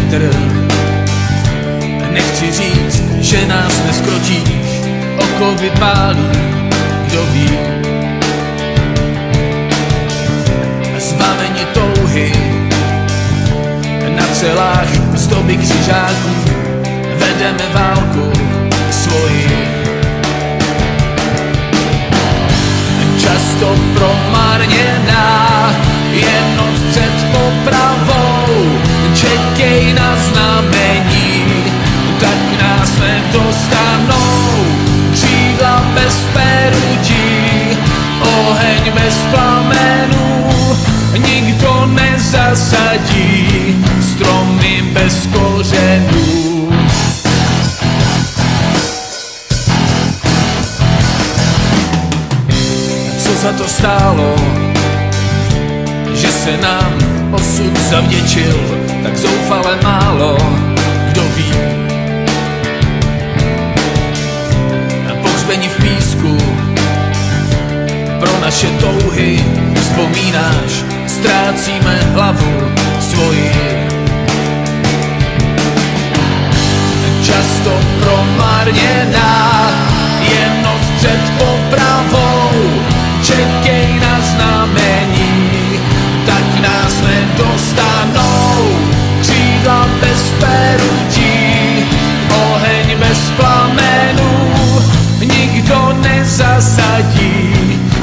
vítr. Nechci říct, že nás neskrotíš, oko vypálí, kdo ví. Zbaveni touhy, na celách zdoby křižáků, vedeme válku svoji. Často promarněná, je noc před popravou, čekej na znamení, tak nás nedostanou. Křídla bez perutí, oheň bez plamenů, nikdo nezasadí stromy bez kořenů. Co za to stálo, že se nám osud zavděčil, tak zoufale málo, kdo ví. Pohřbeni v písku, pro naše touhy vzpomínáš, ztrácíme hlavu svoji. Často promarněná, je noc před popravou, čekej na znamení, tak nás nedostanou. Křídla bez perutí, oheň bez plamenů, nikdo nezasadí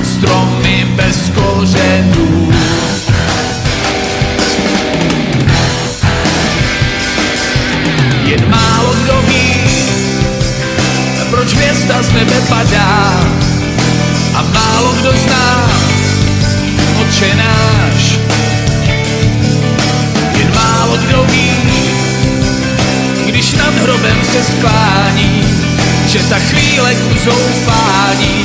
stromy bez kořenů. Jen málo kdo ví, proč hvězda z nebe padá, a málo kdo zná Otče náš. Jen málo kdo ví, když nad hrobem se sklání, že ta chvíle k uzoufání